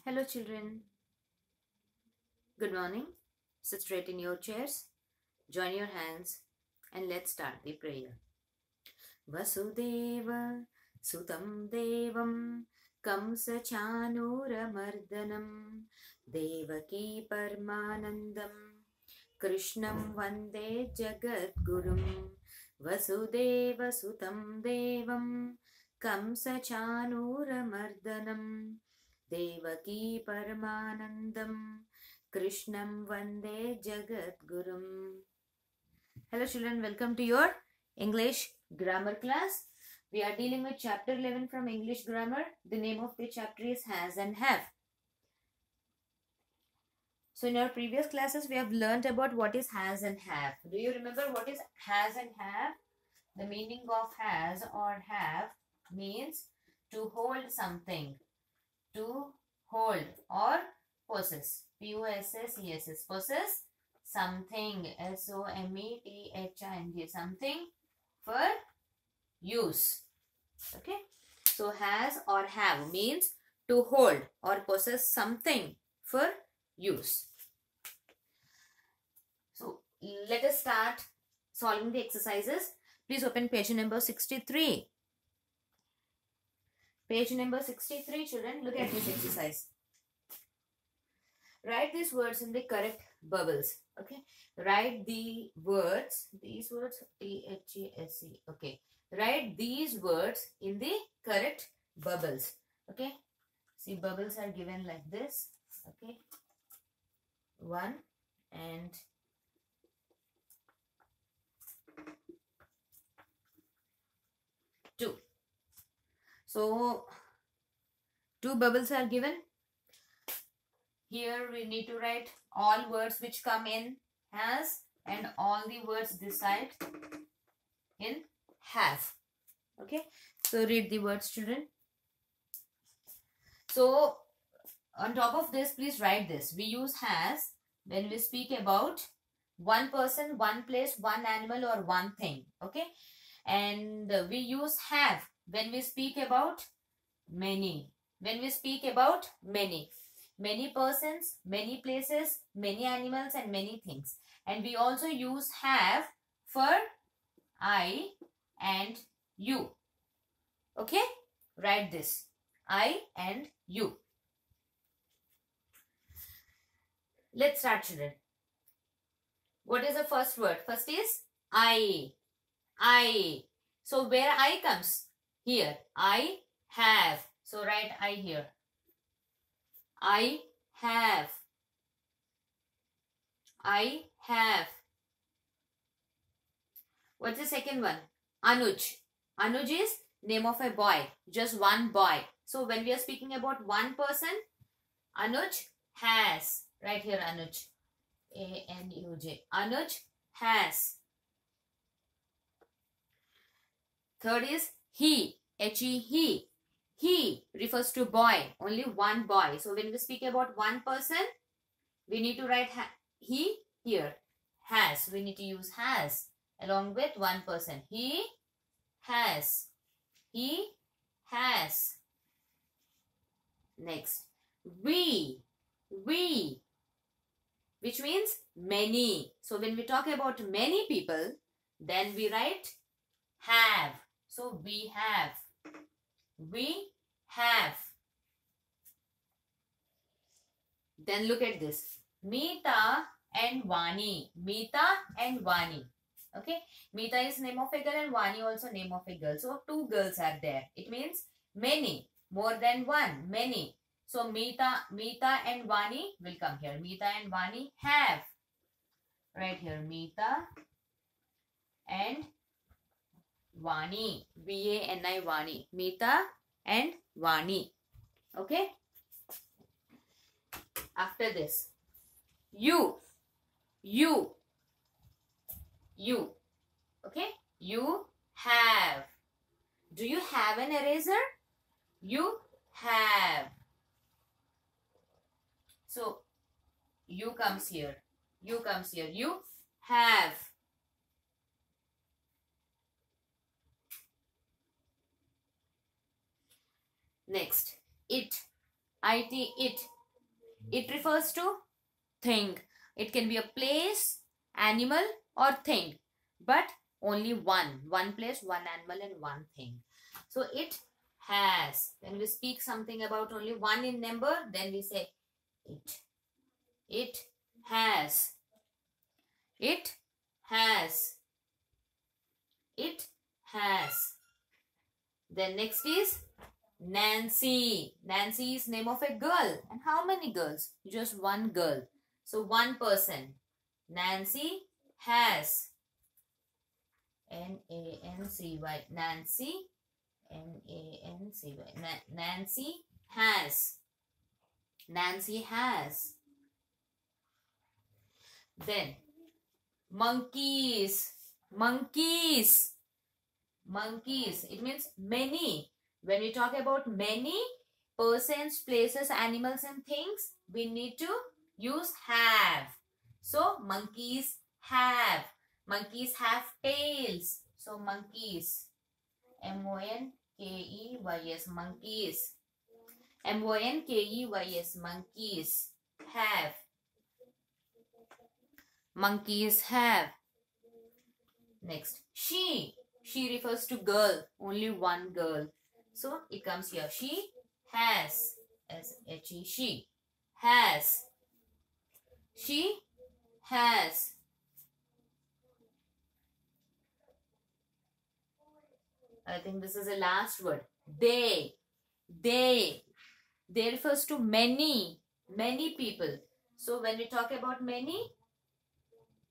Hello children, good morning. Sit straight in your chairs, join your hands and let's start the prayer. Vasudeva Sutam Devam Kamsa Chanuramardanam Devaki Parmanandam Krishnam Vande Jagadgurum Vasudeva Sutam Devam Kamsa Chanuramardanam Devaki Paramanandam Krishnam Vande Jagadgurum. Hello children, welcome to your English grammar class. We are dealing with chapter 11 from English grammar. The name of the chapter is has and have. So in our previous classes we have learnt about what is has and have. Do you remember what is has and have? The meaning of has or have means to hold something. To hold or possess. P-O-S-S-E-S-S. Possess something. S-O-M-E-T-H-I-N-G. Something for use. Okay. So has or have means to hold or possess something for use. So let us start solving the exercises. Please open page number 63. Page number 63, children, look at this exercise. Write these words in the correct bubbles. Okay. Write the words, these words, T-H-E-S-E. Okay. Write these words in the correct bubbles. Okay. See, bubbles are given like this. Okay. 1 and 2. So, 2 bubbles are given. Here we need to write all words which come in has and all the words this side in have. Okay. So, read the words, children. So, on top of this, please write this. We use has when we speak about one person, one place, one animal or one thing. Okay. And we use have when we speak about many. When we speak about many. Many persons, many places, many animals and many things. And we also use have for I and you. Okay? Write this. I and you. Let's start, children. What is the first word? First is I. I. So where I comes? Here. I have. So write I here. I have. I have. What's the second one? Anuj. Anuj is name of a boy. Just one boy. So when we are speaking about one person, Anuj has. Right here Anuj. A-N-U-J. Anuj has. Third is he. H-E, he. He refers to boy. Only one boy. So when we speak about one person, we need to write he here. Has. We need to use has along with one person. He has. He has. Next. We. We. Which means many. So when we talk about many people, then we write have. So we have. We have. Then look at this. Meeta and Vani. Meeta and Vani. Okay. Meeta is name of a girl and Vani also name of a girl. So 2 girls are there. It means many. More than one. Many. So Meeta and Vani will come here. Meeta and Vani have. Right here. Meeta and Vani. V-A-N-I Vani. Meeta and Vani. Okay. After this. You. You. You. Okay. You have. Do you have an eraser? You have. So, you comes here. You comes here. You have. Next, it. IT, it. It refers to thing. It can be a place, animal or thing, but only one. One place, one animal and one thing. So it has. When we speak something about only one in number, then we say it. It has. It has. It has. Then next is Nancy. Nancy is name of a girl. And how many girls? Just one girl. So one person. Nancy has. N-A-N-C-Y. Nancy. N-A-N-C-Y. Nancy has. Nancy has. Then monkeys. Monkeys. Monkeys. It means many. When we talk about many persons, places, animals and things, we need to use have. So monkeys have. Monkeys have tails. So monkeys. M-O-N-K-E-Y-S. Monkeys. M-O-N-K-E-Y-S. Monkeys have. Monkeys have. Next, she. She refers to girl. Only one girl. So it comes here. She has. S-H-E. She has. She has. I think this is the last word. They. They. They refers to many. Many people. So when we talk about many,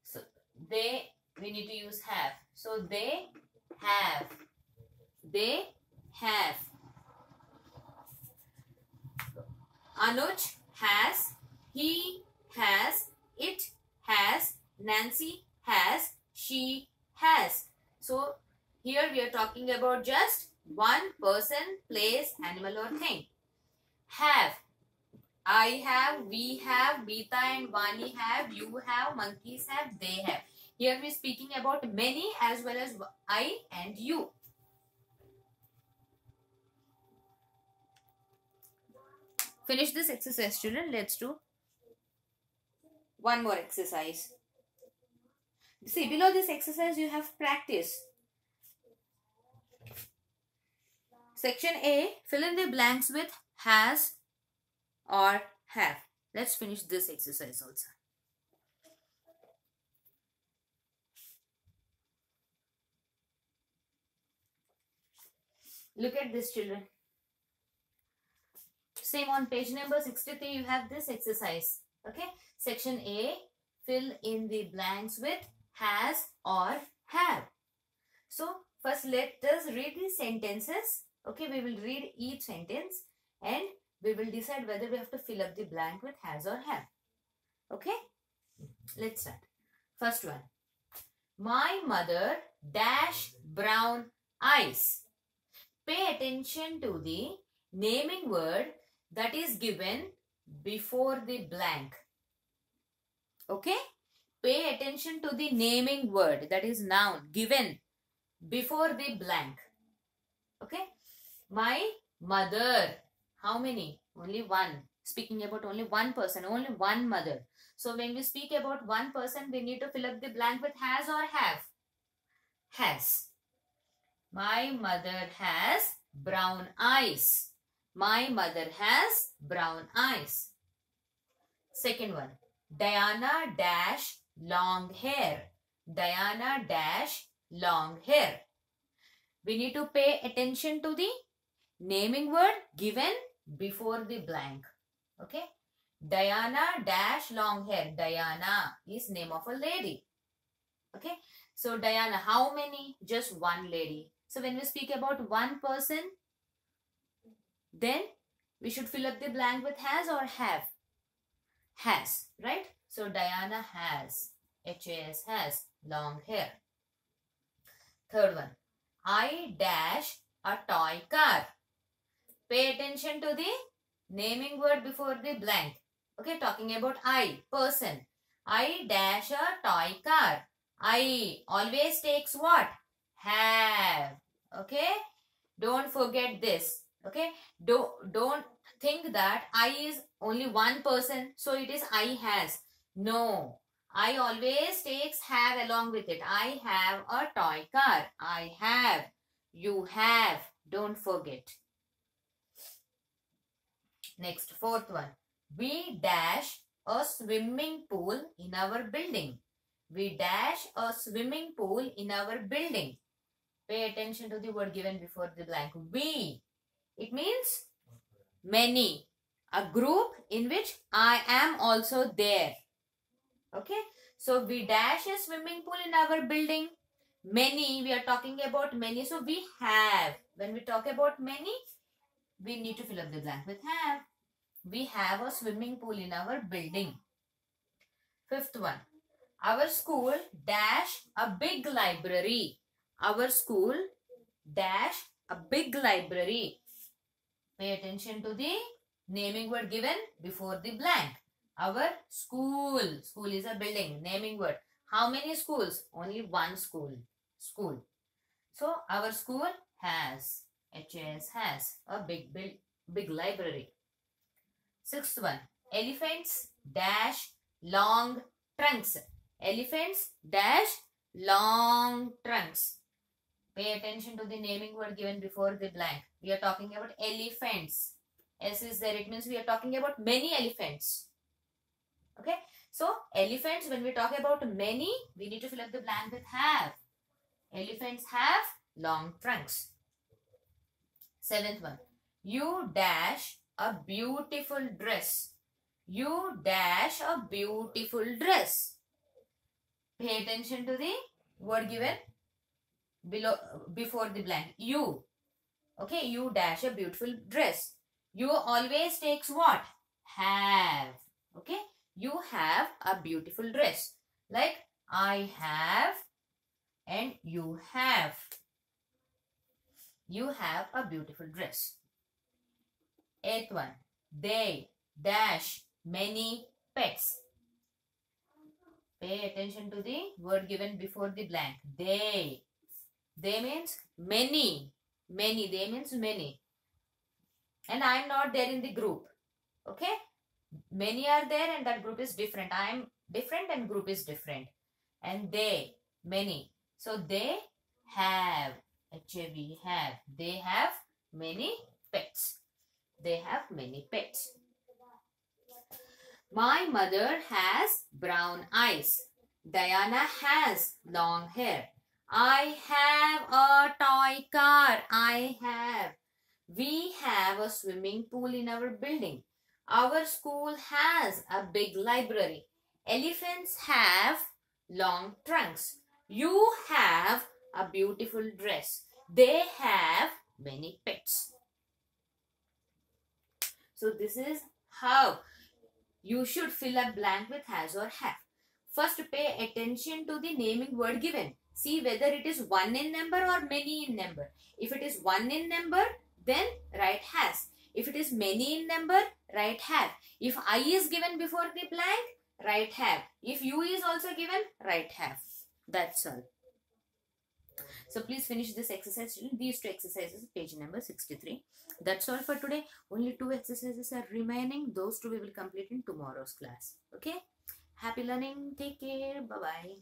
so they, we need to use have. So they have. They have. Anuj has. He has. It has. Nancy has. She has. So here we are talking about just one person, place, animal or thing. Have. I have, we have, Beta and Vani have, you have, monkeys have, they have. Here we are speaking about many as well as I and you. Finish this exercise, children. Let's do one more exercise. See, below this exercise you have practice. Section A, fill in the blanks with has or have. Let's finish this exercise also. Look at this, children. Same on page number 63, you have this exercise. Okay. Section A, fill in the blanks with has or have. So, first let us read the sentences. Okay, we will read each sentence and we will decide whether we have to fill up the blank with has or have. Okay, let's start. First one. My mother dash brown eyes. Pay attention to the naming word that is given before the blank. Okay, pay attention to the naming word, that is noun, given before the blank. Okay, my mother. How many? Only one. Speaking about only one person, only one mother. So when we speak about one person, we need to fill up the blank with has or have. Has. My mother has brown eyes. My mother has brown eyes. Second one. Diana dash long hair. Diana dash long hair. We need to pay attention to the naming word given before the blank. Okay. Diana dash long hair. Diana is name of a lady. Okay. So Diana, how many? Just one lady. So when we speak about one person, then we should fill up the blank with has or have. Has, right? So Diana has, H-A-S, has long hair. Third one. I dash a toy car. Pay attention to the naming word before the blank. Okay, talking about I, person. I dash a toy car. I always takes what? Have. Okay, don't forget this. Okay, don't think that I is only one person, so it is I has. No. I always takes have along with it. I have a toy car. I have. You have. Don't forget. Next, fourth one. We dash a swimming pool in our building. We dash a swimming pool in our building. Pay attention to the word given before the blank. We. It means many. A group in which I am also there. Okay. So we dash a swimming pool in our building. Many. We are talking about many. So we have. When we talk about many, we need to fill up the blank with have. We have a swimming pool in our building. Fifth one. Our school dash a big library. Our school dash a big library. Pay attention to the naming word given before the blank. Our school. School is a building. Naming word. How many schools? Only one school. School. So our school has. Has a big library. Sixth one. Elephants dash long trunks. Elephants dash long trunks. Pay attention to the naming word given before the blank. We are talking about elephants. S is there. It means we are talking about many elephants. Okay. So, elephants, when we talk about many, we need to fill up the blank with have. Elephants have long trunks. Seventh one. You dash a beautiful dress. You dash a beautiful dress. Pay attention to the word given before the blank. You. Okay, you dash a beautiful dress. You always takes what? Have. Okay, you have a beautiful dress. Like I have and you have. You have a beautiful dress. Eighth one. They dash many pets. Pay attention to the word given before the blank. They. They means many. Many. They means many. And I am not there in the group. Okay. Many are there and that group is different. I am different and group is different. And they. Many. So they have. H-A-V have. They have many pets. They have many pets. My mother has brown eyes. Diana has long hair. I have a toy car. I have. We have a swimming pool in our building. Our school has a big library. Elephants have long trunks. You have a beautiful dress. They have many pets. So this is how you should fill a blank with has or have. First, pay attention to the naming word given. See whether it is one in number or many in number. If it is one in number, then write has. If it is many in number, write have. If I is given before the blank, write have. If you is also given, write have. That's all. So please finish this exercise. These two exercises, page number 63. That's all for today. Only 2 exercises are remaining. Those 2 we will complete in tomorrow's class. Okay. Happy learning. Take care. Bye-bye.